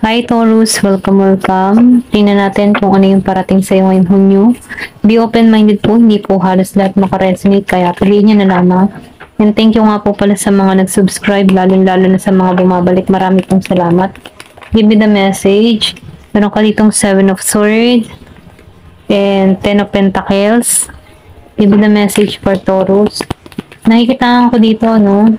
Hi Taurus, welcome. Tingnan natin kung ano yung parating sa iyo ngayong Hunyo. Be open-minded po, hindi po halos lahat makaresonate, kaya piliin nyo na lamang. And thank you nga po pala sa mga nag-subscribe, lalo na sa mga bumabalik. Marami pong salamat. Give me the message. Meron ka ditong 7 of Swords and 10 of Pentacles. Give me the message for Taurus. Nakikita ko dito, no?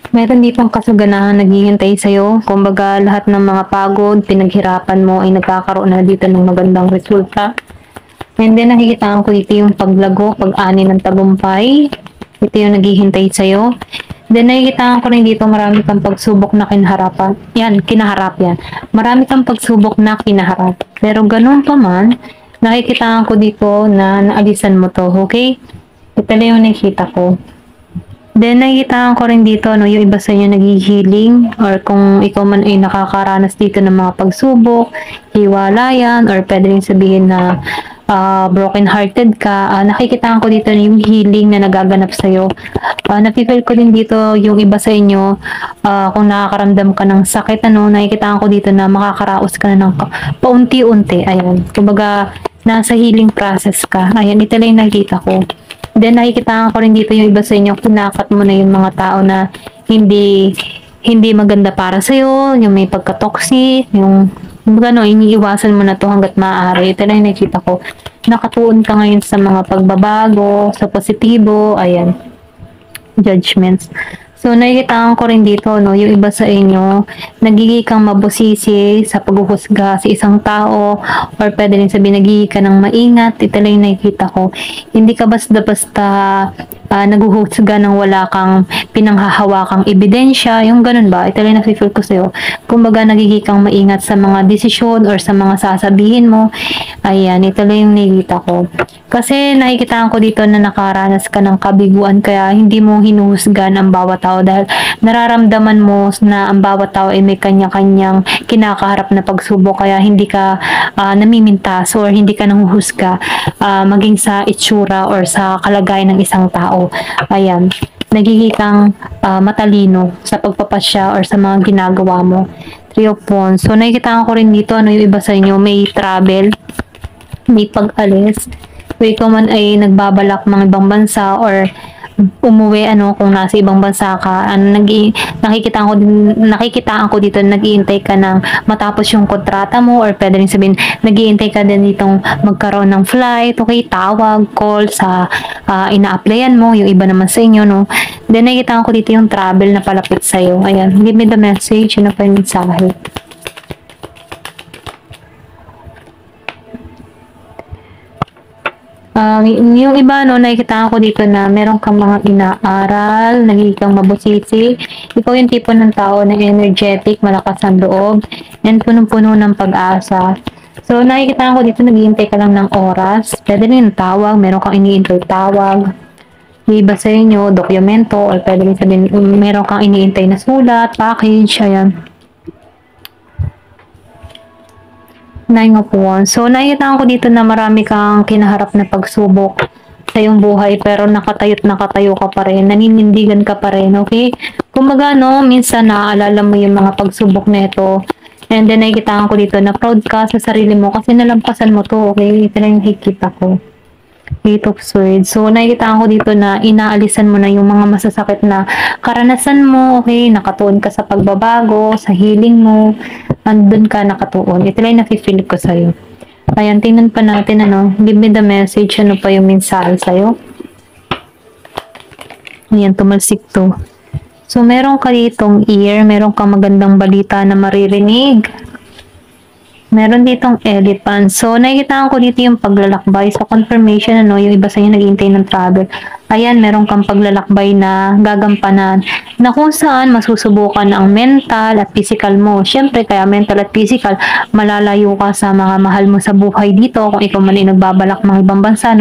Meron ditong kasaganahan naghihintay sa'yo. Kumbaga, lahat ng mga pagod, pinaghirapan mo ay nagkakaroon na dito ng magandang resulta. And then, nakikita ko dito yung paglago, pag-ani ng tagumpay. Ito yung naghihintay sa'yo. Then, nakikita ko rin dito marami kang pagsubok na kinaharap yan. Marami kang pagsubok na kinaharap. Pero ganun pa man, nakikita ko dito na naalisan mo to, okay? Ito na yung nakikita ko. Then, nakikita ko rin dito, no, yung iba sa inyo nag-healing, or kung ikaw man ay nakakaranas dito ng mga pagsubok, hiwalayan, or pwede rin sabihin na broken-hearted ka, nakikita ko dito yung healing na nagaganap sa'yo. Napipil ko din dito yung iba sa inyo, kung nakakaramdam ka ng sakit, nakikita ko dito na makakaraos ka na ng paunti-unti. Ayan, kumbaga, nasa healing process ka. Ayan, ito lang yung nakikita ko. Then, nakikita ko rin dito yung iba sa inyo, kinakat mo na yung mga tao na hindi maganda para sa'yo, yung may pagka-toxic, yung iniiwasan mo na to hanggat maaari. Ito na yung nakikita ko. Nakatuon ka ngayon sa mga pagbabago, sa positibo, ayan, judgments. So, nakikita ko rin dito, no, yung iba sa inyo, nagiging kang mabusisi sa paghuhusga sa isang tao, or pwede rin sabihin, nagiging ka ng maingat. Ito lang yung nakikita ko. Hindi ka basta-basta naghuhusga ng wala kang pinanghahawakang ebidensya, yung ganun ba? Ito lang yung nafe-feel ko sa'yo. Kumbaga, nagiging kang maingat sa mga desisyon or sa mga sasabihin mo. Ayan, ito lang yung nakikita ko. Kasi nakikita ko dito na nakaranas ka ng kabiguan, kaya hindi mo hinuhusgan ang bawat tao dahil nararamdaman mo na ang bawat tao ay may kanya-kanyang kinakaharap na pagsubok, kaya hindi ka namimintas or hindi ka nanghuhusga maging sa itsura or sa kalagayan ng isang tao. Ayan, nagiging kang matalino sa pagpapasya or sa mga ginagawa mo. 3 of Wands. So nakikita ko rin dito, yung iba sa inyo may travel, may pag-alis. Kung ikaw man ay nagbabalak mga ibang bansa or umuwi, kung nasa ibang bansa ka, nakikita ko dito, nag-iintay ka ng matapos yung kontrata mo, or pwede rin sabihin, nag-iintay ka din ditong magkaroon ng flight, okay, tawag, call sa ina-applyan mo, yung iba naman sa inyo, no? Then, nakikita ko dito yung travel na palapit sa'yo. Ayan, give me the message, yun pa yung mensahe. Yung iba, nakikita ko dito na meron kang mga inaaral, nagiging kang mabusisi. Ikaw yung tipo ng tao na energetic, malakas ang loob, and punong-puno ng pag-asa. So, nakikita ko dito, naghihintay ka lang ng oras. Pwede rin yung tawag, meron kang iniintay tawag. Iba sa inyo, dokumento, or pwede rin sabihin, meron kang iniintay na sulat, package, ayan. 9 of Wands. So, nakikita ko dito na marami kang kinaharap na pagsubok sa iyong buhay, pero nakatayo ka pa rin, naninindigan ka pa rin, okay? Kumbaga, minsan naaalala mo yung mga pagsubok na ito, and then nakikita ko dito na proud ka sa sarili mo kasi nalampasan mo to, okay? Ito na yung nakikita ko. 8 of Swords. So, nakikita ko dito na inaalisan mo na yung mga masasakit na karanasan mo, okay? Nakatuon ka sa pagbabago, sa healing mo, andun ka nakatuon. Ito lang yung nafe-feel ko sa'yo. Ayan, tingnan pa natin, give me the message, ano pa yung mensahe sa'yo. Ayan, tumalsik to. So, meron ka ditong ear, meron ka magandang balita na maririnig. Meron ditong elephant. So, nakikita ko dito yung paglalakbay. So, confirmation, yung iba sa inyo naghihintay ng travel. Ayan, meron kang paglalakbay na gagampanan na kung saan masusubukan ang mental at physical mo. Siyempre, kaya mental at physical, malalayo ka sa mga mahal mo sa buhay dito. Kung ikaw man ay nagbabalak mga ibang bansa,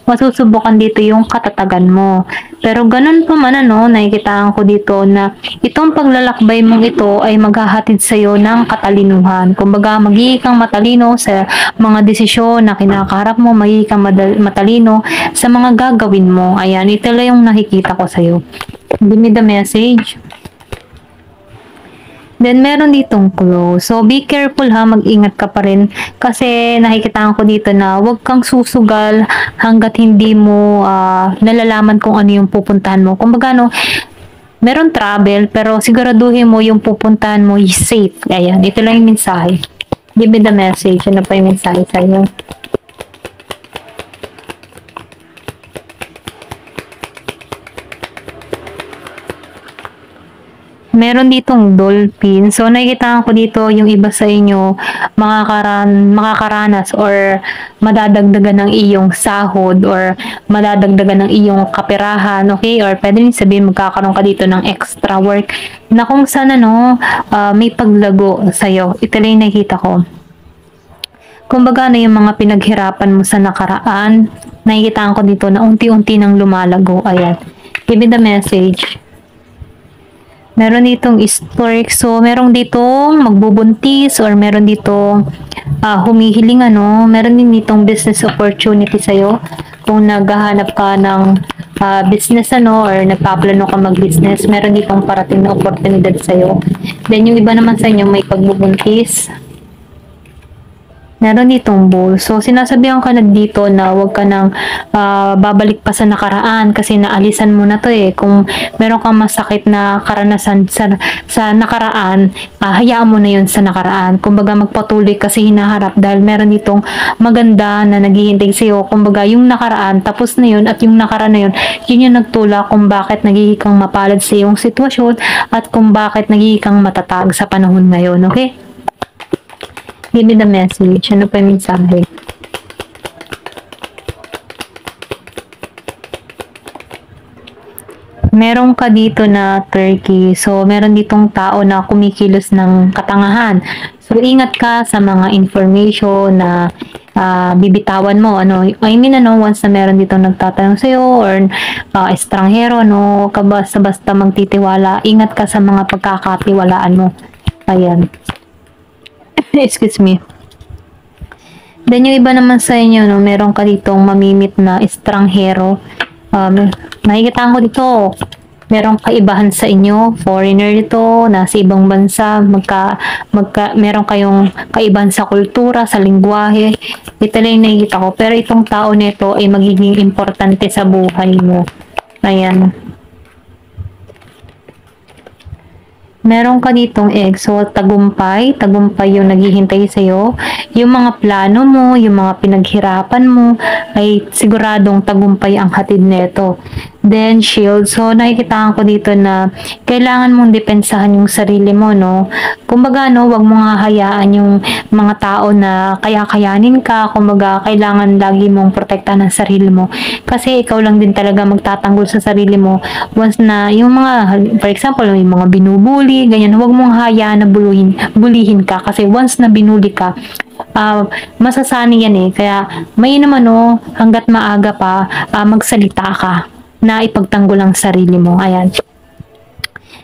masusubukan dito yung katatagan mo. Pero ganun pa man, nakikita ko dito na itong paglalakbay mong ito ay maghahatid sa'yo ng katalinuhan. Kumbaga, magiging kang matalino sa mga desisyon na kinakaharap mo, magiging kang matalino sa mga gagawin mo. Ayan, ito lang yung nakikita ko sa'yo. Give me the message. Then, meron ditong close. So, be careful ha, mag-ingat ka pa rin. Kasi, nakikita ko dito na huwag kang susugal hanggat hindi mo nalalaman kung ano yung pupuntahan mo. Kumbaga, no, meron travel, pero siguraduhin mo yung pupuntahan mo is safe. Ayan, ito lang yung mensahe. Give me the message. Ano pa yung mensahe sa'yo? Meron ditong dolphin. So, nakikita ko dito yung iba sa inyo makakaranas or madadagdagan ng iyong sahod or madadagdagan ng iyong kaperahan, okay? Or pwede rin sabihin magkakaroon ka dito ng extra work na kung saan may paglago sa'yo. Ito lang yung nakikita ko. Kumbaga na yung mga pinaghirapan mo sa nakaraan, nakikita ko dito na unti-unti nang lumalago. Ayan. Give me the message. Meron ditong stork. So, meron ditong magbubuntis or meron ditong humihiling Meron din ditong business opportunity sa'yo. Kung naghahanap ka ng business or nagpaplano ka mag-business, meron ditong parating na oportunidad sa'yo. Then, yung iba naman sa inyo may pagbubuntis. Meron ditong bull. So, sinasabihan ka na dito na huwag ka nang babalik pa sa nakaraan kasi naalisan mo na to eh. Kung meron kang masakit na karanasan sa nakaraan, hayaan mo na yun sa nakaraan. Kumbaga, magpatuloy kasi hinaharap dahil meron ditong maganda na naghihintay sa'yo. Kumbaga, yung nakaraan, tapos na yun at yung nakaraan na yun, yun yung nagtula kung bakit nagiging kang mapalad sa iyong sitwasyon at kung bakit nagiging kang matatag sa panahon ngayon. Okay? Give me the message. Ano pa yung mensahe? Meron ka dito na turkey. So, meron ditong tao na kumikilos ng katangahan. So, ingat ka sa mga information na bibitawan mo. Once na meron dito nagtatanong sa'yo or estranghero, basta magtitiwala. Ingat ka sa mga pagkakatiwalaan mo. Ayan. Excuse me. Then, yung iba naman sa inyo, meron ka ditong mamimit na estranghero. Nakikita ko dito, meron kaibahan sa inyo, foreigner dito, nasa ibang bansa, meron kayong kaibahan sa kultura, sa lingwahe. Ito lang yung nakikita ko. Pero itong tao nito ay magiging importante sa buhay mo. Ayan. Meron ka ditong exalt, tagumpay yung naghihintay sa'yo. Yung mga plano mo, yung mga pinaghirapan mo, ay siguradong tagumpay ang hatid nito. Then, shield. So, nakikita ko dito na kailangan mong depensahan yung sarili mo, Kumbaga, wag mo nga hayaan yung mga tao na kaya-kayanin ka. Kumbaga, kailangan lagi mong protektahan ang sarili mo. Kasi ikaw lang din talaga magtatanggol sa sarili mo. Once na yung mga, for example, yung mga binubuli, ganyan, huwag mong hayaan na bulihin ka. Kasi once na binuli ka, masasani yan eh. Kaya, may naman hanggat maaga pa, magsalita ka na ipagtanggol ang sarili mo. Ayan.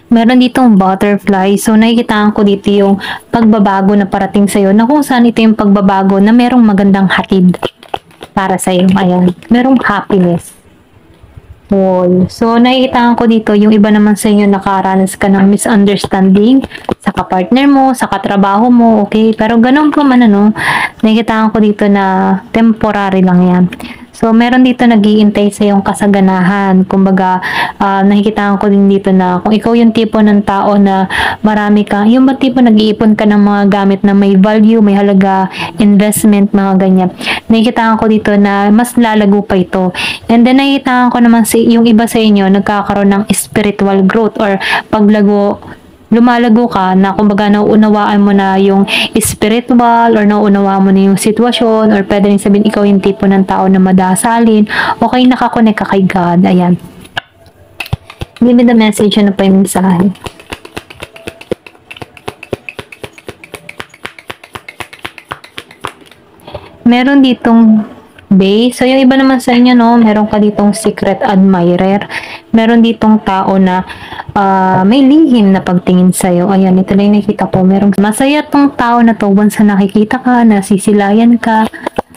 Meron ditong butterfly. So, nakikita ko dito yung pagbabago na parating sa'yo na kung saan ito yung pagbabago na merong magandang hatid para sa'yo. Ayan. Merong happiness. Wall. So, nakikita ko dito yung iba naman sa inyo nakaranas ka ng misunderstanding sa kapartner mo, sa katrabaho mo, okay? Pero ganun pa man nakikita ko dito na temporary lang yan. So, meron dito nag-iintay sa iyong kasaganahan. Kumbaga, nakikita ko din dito na kung ikaw yung tipo ng tao na marami ka, yung ba tipo nag-iipon ka ng mga gamit na may value, may halaga, investment, mga ganyan. Nakikita ko dito na mas lalago pa ito. And then, nakikita ko naman yung iba sa inyo, nagkakaroon ng spiritual growth or paglago, lumalago ka na kumbaga nauunawaan mo na yung spiritual or nauunawaan mo na yung sitwasyon or pwede rin sabihin ikaw yung tipo ng tao na madasalin o kaya nakakonek ka kay God. Ayan. Give me the message. Ano pa yung mensahe? Meron ditong base. So, yung iba naman sa inyo, meron ka ditong secret admirer. Meron ditong tao na may lihim na pagtingin sa'yo. Ayan, ito na yung nakikita ko. Merong masaya tong tao na to once na nakikita ka, nasisilayan ka.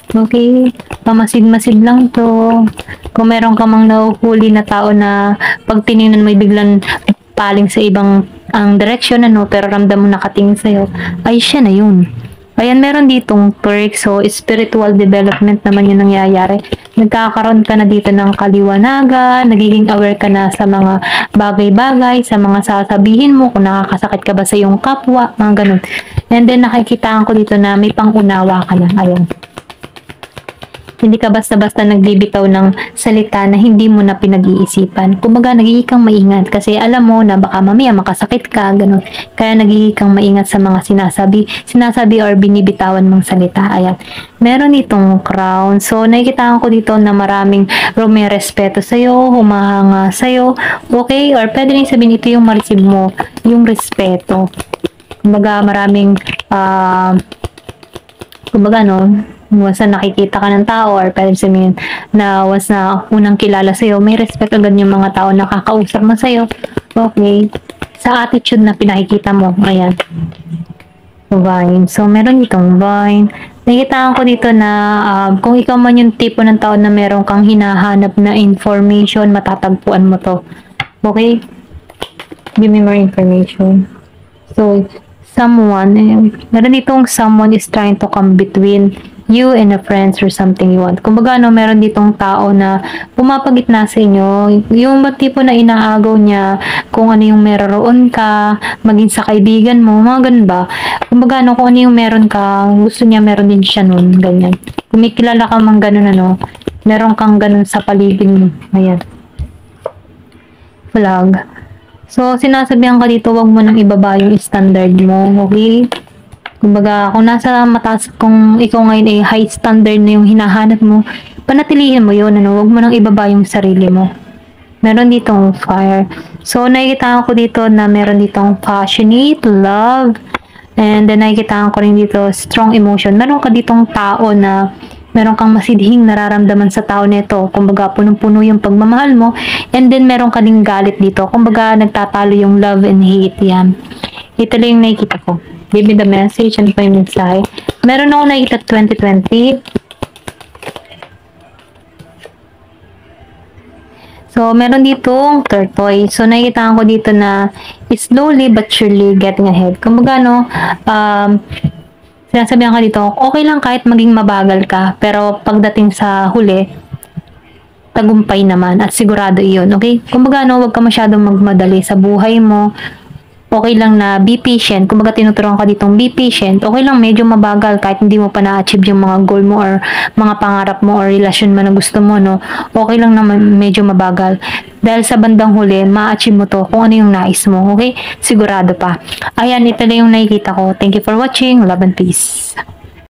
Okay? Pamasid-masid lang to. Kung meron ka mang nahuhuli na tao na pag tinignan mo biglang paling sa ibang ang direksyon, ano, pero ramdam mo nakatingin sa'yo, ay siya na yun. Ayan, meron ditong perks. So, spiritual development naman yung nangyayari. Nagkakaroon ka na dito ng kaliwanagan, nagiging aware ka na sa mga bagay-bagay, sa mga sasabihin mo, kung nakakasakit ka ba sa iyong kapwa, mga ganun. And then, nakikitaan ko dito na may pangunawa ka na. Ayan. Hindi ka basta-basta nagbibitaw ng salita na hindi mo na pinag-iisipan. Kumbaga, nagiging kang maingat kasi alam mo na baka mamaya makasakit ka, ganun. Kaya nagiging kang maingat sa mga sinasabi or binibitawan mong salita. Ayan. Meron itong crown. So, nakikita ko dito na maraming may respeto sa'yo, humahanga sa'yo. Okay? Or pwede rin sabihin ito yung ma-receive mo, yung respeto. Kumbaga, maraming, kumbaga, no, once na nakikita ka ng tao or pwede sabihin na once na unang kilala sa'yo, may respect agad yung mga tao na kakausap mo sa'yo. Okay. Sa attitude na pinakikita mo. Ayan. Vine. So, meron itong vine. Nakikita ko dito na kung ikaw man yung tipo ng tao na meron kang hinahanap na information, matatagpuan mo to. Okay? Give me more information. So, meron ditong someone is trying to come between you and a friends or something you want. Kumbaga, no, meron ditong tao na pumapagitna sa inyo. Yung tipo na inaagaw niya kung ano yung meron ka, maging sa kaibigan mo, mga ganun ba? Kumbaga, no, kung ano yung meron ka, gusto niya meron din siya nun, ganyan. Kung may kilala ka mang ganun, ano, meron kang ganun sa paligid mo. Ayan. Flag. So, sinasabihan ka dito, wag mo nang ibaba yung standard mo, okay? Kumbaga, kung nasa mataas, kung ikaw ngayon ay high standard na yung hinahanap mo, panatilihin mo yun, ano? Wag mo nang ibaba yung sarili mo. Meron ditong fire. So, nakikita ko dito na meron ditong passionate, love, and then nakikita ko rin dito strong emotion. Meron ka ditong tao na meron kang masidhing nararamdaman sa tao nito. Kumbaga, punong-puno yung pagmamahal mo. And then, meron ka ding galit dito. Kumbaga, nagtatalo yung love and hate. Yan. Ito lang yung nakikita ko. Give me the message. Ano pa yung mensahe? Meron ako nakikita 2020. So, meron ditong tortoise. So, nakikita ko dito na slowly but surely getting ahead. Kumbaga, no, sinasabihan ka dito, okay lang kahit maging mabagal ka, pero pagdating sa huli, tagumpay naman at sigurado iyon, okay? Kumbaga, no, wag ka masyadong magmadali sa buhay mo. Okay lang na be patient. Kumbaga, tinuturuan ka ditong be patient. Okay lang medyo mabagal kahit hindi mo pa na-achieve yung mga goal mo or mga pangarap mo or relasyon mo na gusto mo, no? Okay lang na medyo mabagal. Dahil sa bandang huli, ma-achieve mo to kung ano yung nais mo, okay? Sigurado pa. Ayan, ito lang yung nakikita ko. Thank you for watching. Love and peace.